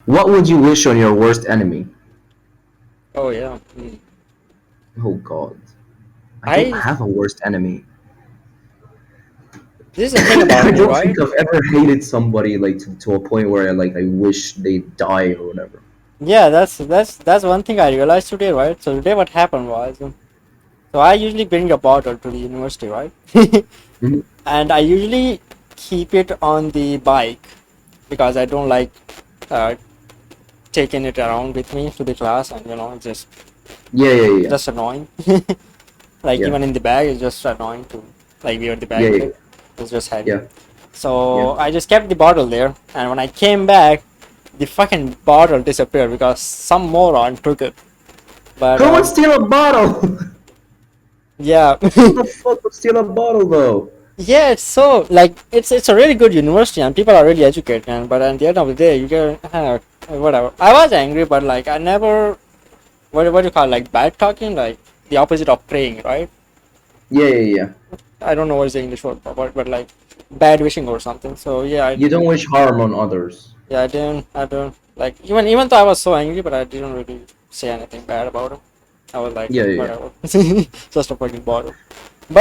What would you wish on your worst enemy? Oh yeah. Oh God, I don't I have a worst enemy. This is the thing about I me, don't right? think I've ever hated somebody like to a point where I wish they die or whatever. Yeah, that's one thing I realized today, right? So today what happened was, so I usually bring a bottle to the university, right? Mhm. And I usually keep it on the bike because I don't like uh, taking it around with me to the class, and Yeah, yeah, yeah, just annoying. Like yeah, even in the bag, it's just annoying to like wear the yeah, bag yeah, there. It's just heavy. yeah, yeah. So I just kept the bottle there, and when I came back, the fucking bottle disappeared because some moron took it. But Who would steal a bottle? yeah, Who the fuck would steal a bottle though? yeah, it's so like it's a really good university and people are really educated. But at the end of the day, you get whatever. I was angry, but like I never what do you call it, like bad talking, like the opposite of praying, right? Yeah, yeah, yeah. I don't know what is the English word for, but like bad wishing or something. So yeah, I You don't didn't. wish harm on others. Yeah, I don't like even though I was so angry, but I didn't really say anything bad about him. I was like Yeah, yeah, yeah. whatever, just a fucking bottle.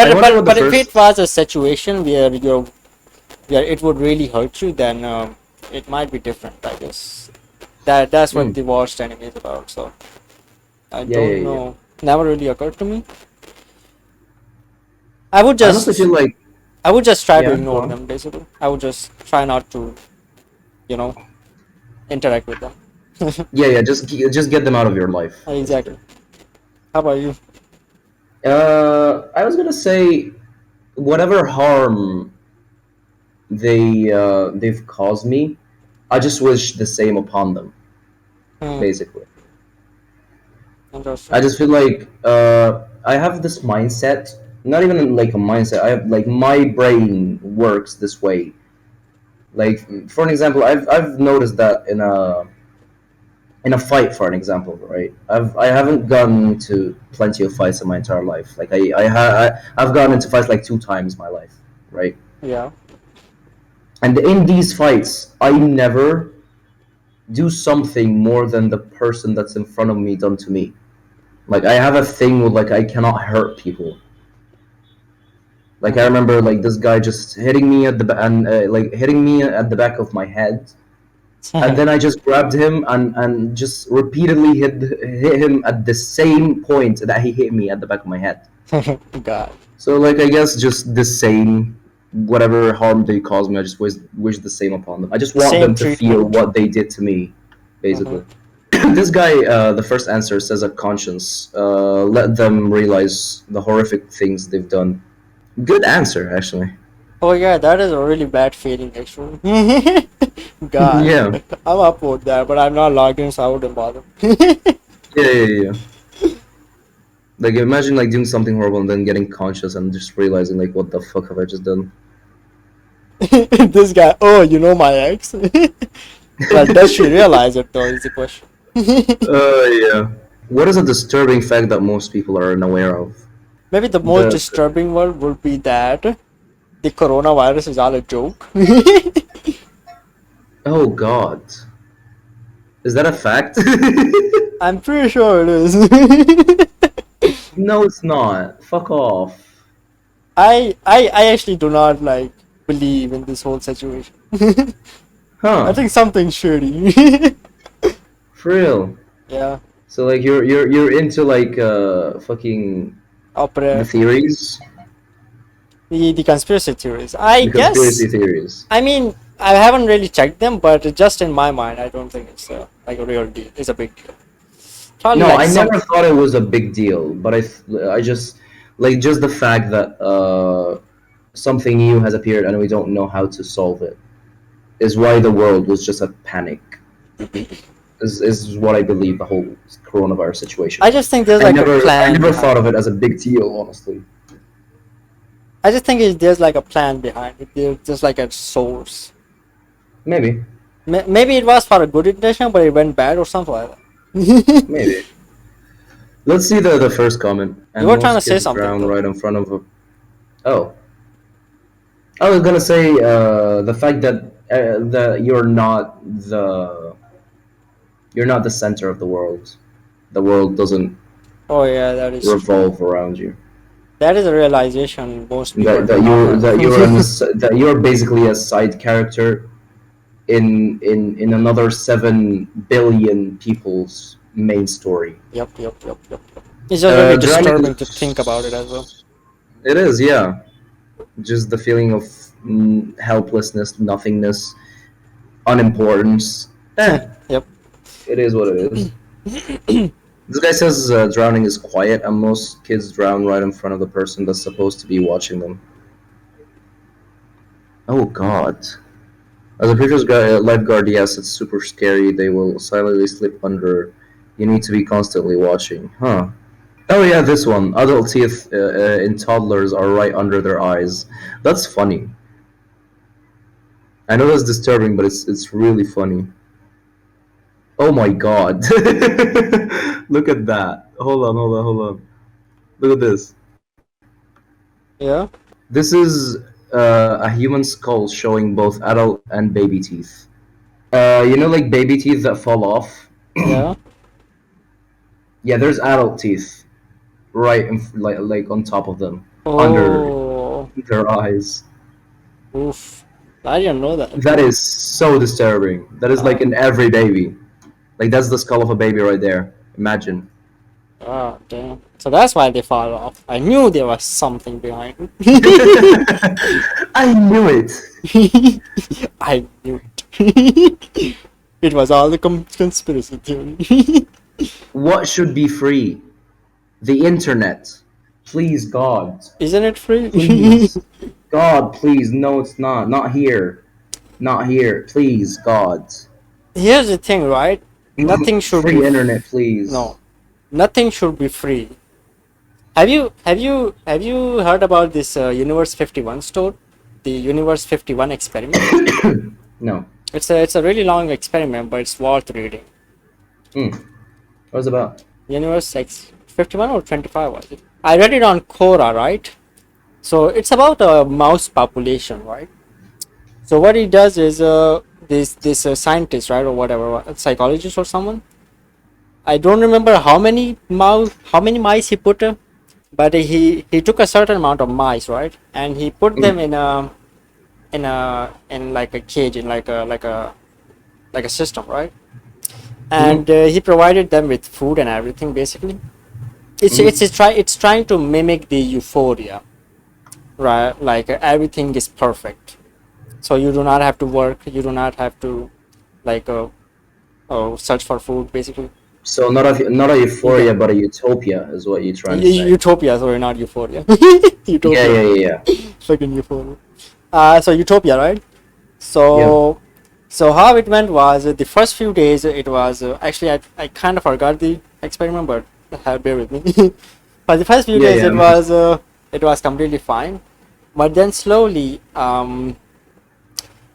I But wonder but what the but if it first. was a situation where it would really hurt you, then it might be different. I guess that's what Mm, the worst enemy is about. So I yeah, yeah, don't yeah. know. Never really occurred to me. I would I honestly just feel like. I would just try to Yeah, go ignore on. them. Basically, I would just try not to you know interact with them. Yeah, yeah. Just get them out of your life, basically. Exactly. How about you? I was gonna say whatever harm they've caused me, I just wish the same upon them. Hmm, Basically, I interesting. just feel like I have this mindset. Not even like a mindset. I have like my brain works this way. Like for an example, I've noticed that in a fight, for an example, right? I haven't gotten into plenty of fights in my entire life. Like I've gotten into fights like two times in my life, right? Yeah. And in these fights, I never do something more than the person that's in front of me done to me. Like I have a thing with like I cannot hurt people. Like I Hmm. remember like this guy just hitting me at like hitting me at the back of my head, and then I just grabbed him and just repeatedly hit him at the same point that he hit me at the back of my head. God. So like I guess just the same, whatever harm they caused me, I just wish the same upon them. I just want Same them to feel treatment. what they did to me, Hmm. basically. This guy, the first answer says a conscience. Let them realize the horrific things they've done. Good answer, actually. Oh yeah, that is a really bad feeling actually. God, Yeah, I'm up with that, but I'm not logged in, so I wouldn't bother. yeah, yeah, yeah. Like imagine like doing something horrible and then getting conscious and just realizing like what the fuck have I just done? This guy, oh, you know my ex. Well, does she realize it though? Is the question. Yeah. What is a disturbing fact that most people are unaware of? Maybe the most The disturbing one would be that the coronavirus is all a joke. oh God, is that a fact? I'm pretty sure it is. No, it's not. Fuck off. I actually do not like believe in this whole situation. I Huh? think something shady. For real? Yeah, So like you're into like fucking the opera. theories, The conspiracy theories. I the conspiracy guess. theories. I mean, I haven't really checked them, but just in my mind, I don't think it's like a real deal. It's a big deal. Probably No, like I some. never thought it was a big deal, but I just like just the fact that something new has appeared and we don't know how to solve it is why the world was just a panic. Is what I believe the whole coronavirus situation I was. just think there's like a I plan never thought behind of it. it as a big deal, honestly. I just think there's like a plan behind it. There's just like a source. Maybe, Maybe it was for a good intention, but it went bad or something like that. maybe. Let's see the first comment. You And were trying to most say kids something drown though. right in front of a. Oh, I was gonna say the fact that you're not You're not the center of the world. The world doesn't Oh yeah, that is true. revolve around you. That is a realization most people That do not have. that you're basically a side character in another 7 billion people's main story. Yep, yep, yep, yep, yep. It's just really Drowning disturbing to think about it as well. is it is, yeah, just the feeling of helplessness, nothingness, unimportance. Yep. It is what it is. This guy says drowning is quiet, and most kids drown right in front of the person that's supposed to be watching them. Oh God. As a previous lifeguard, yes, it's super scary. They will silently slip under. You need to be constantly watching. Huh. Oh yeah, this one. Adult teeth in toddlers are right under their eyes. That's funny. I know that's disturbing, but it's really funny. Oh my God. Look at that. Hold on. Look at this. Yeah, This is a human skull showing both adult and baby teeth. Like baby teeth that fall off. yeah. Yeah, there's adult teeth right like on top of them, under Oh, their eyes. oof. I didn't know that. That is so disturbing. That is like Uh, in every baby. Like that's the skull of a baby right there. Imagine. oh, damn. So that's why they fall off. I knew there was something behind it. I knew it. I knew it. It was all the conspiracy theory. What should be free? The internet. Please, God. Isn't it free? Please. God, please. No, it's not. Not here. Not here. Please, God. Here's the thing, right? Nothing should be Free internet, please. no. Nothing should be free. Have you heard about this Universe 51 store? The Universe 51 experiment? No. It's a really long experiment, but it's worth reading. Hmm. What's it about? Universe X 51 or 25 was it? I read it on Quora, right? So it's about a mouse population, right? So what he does is this scientist, right, or whatever, a psychologist or someone. I don't remember how many mice he put, but he took a certain amount of mice, right, and he put them in like a cage, in like a system, right, and he provided them with food and everything. Basically, it's trying to mimic the euphoria, right? Like everything is perfect, so you do not have to work, you do not have to like search for food, basically. So not a euphoria, but a utopia is what you're trying to say. Utopia, sorry, not euphoria. Yeah, Utopia, yeah, yeah, yeah. fucking euphoria. So utopia, right? Yeah. So how it went was the first few days it was actually I kind of forgot the experiment, but bear with me. For the first few Yeah, days yeah. it was completely fine, but then slowly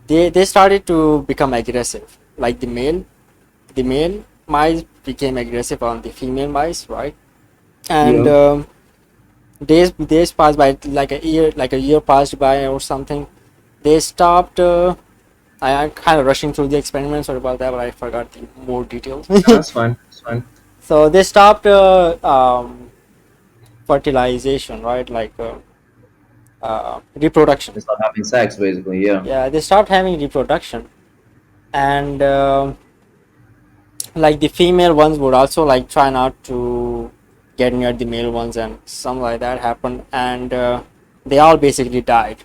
they started to become aggressive. Like the male mice became aggressive on the female mice, right? And Yeah. days passed by, like a year passed by or something. They stopped. I'm kind of rushing through the experiment, sorry about that, but I forgot the more details. No, that's fine. That's fine. So they stopped fertilization, right? Like reproduction. It's not having sex, basically. Yeah. Yeah, they stopped having reproduction, and like the female ones would also like try not to get near the male ones, and something like that happened, and they all basically died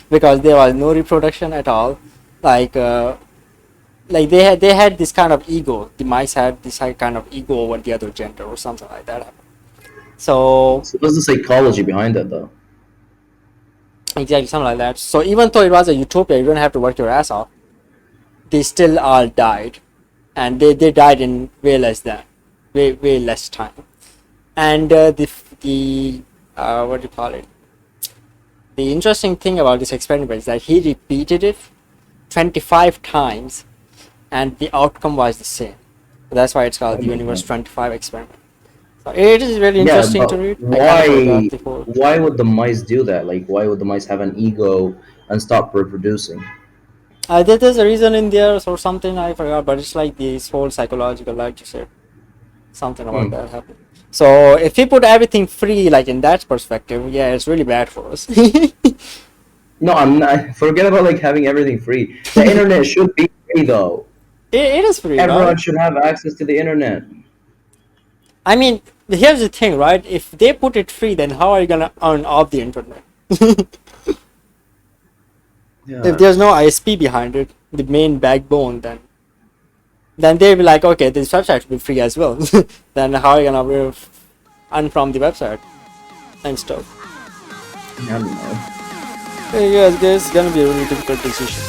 because there was no reproduction at all. Like they had this kind of ego. The mice had this kind of ego over the other gender or something like that happened. So So what's the psychology behind that, though? exactly, something like that. So even though it was a utopia, you don't have to work your ass off. They still all died, and they died in way less time. And the what do you call it? The interesting thing about this experiment is that he repeated it 25 times, and the outcome was the same. That's why it's called Oh the my Universe God. 25 experiment. So it is really Yeah, interesting to but read. I kind of why? forgot before. Why would the mice do that? Like, why would the mice have an ego and stop reproducing? There's a reason in there or something I forgot, but it's like this whole psychological, like you said, something about Hmm. that happened. So if we put everything free, like in that perspective, yeah, it's really bad for us. No, I'm not. Forget about like having everything free. The internet should be free though. It is free, right? Everyone should have access to the internet. I mean, here's the thing, right? If they put it free, then how are you gonna earn off the internet? If Yeah. there's no ISP behind it, the main backbone, then they'll be like, okay, this website should be free as well. Then how are you gonna earn from the website and stuff? I don't know. Yes, it's gonna be a really difficult decision.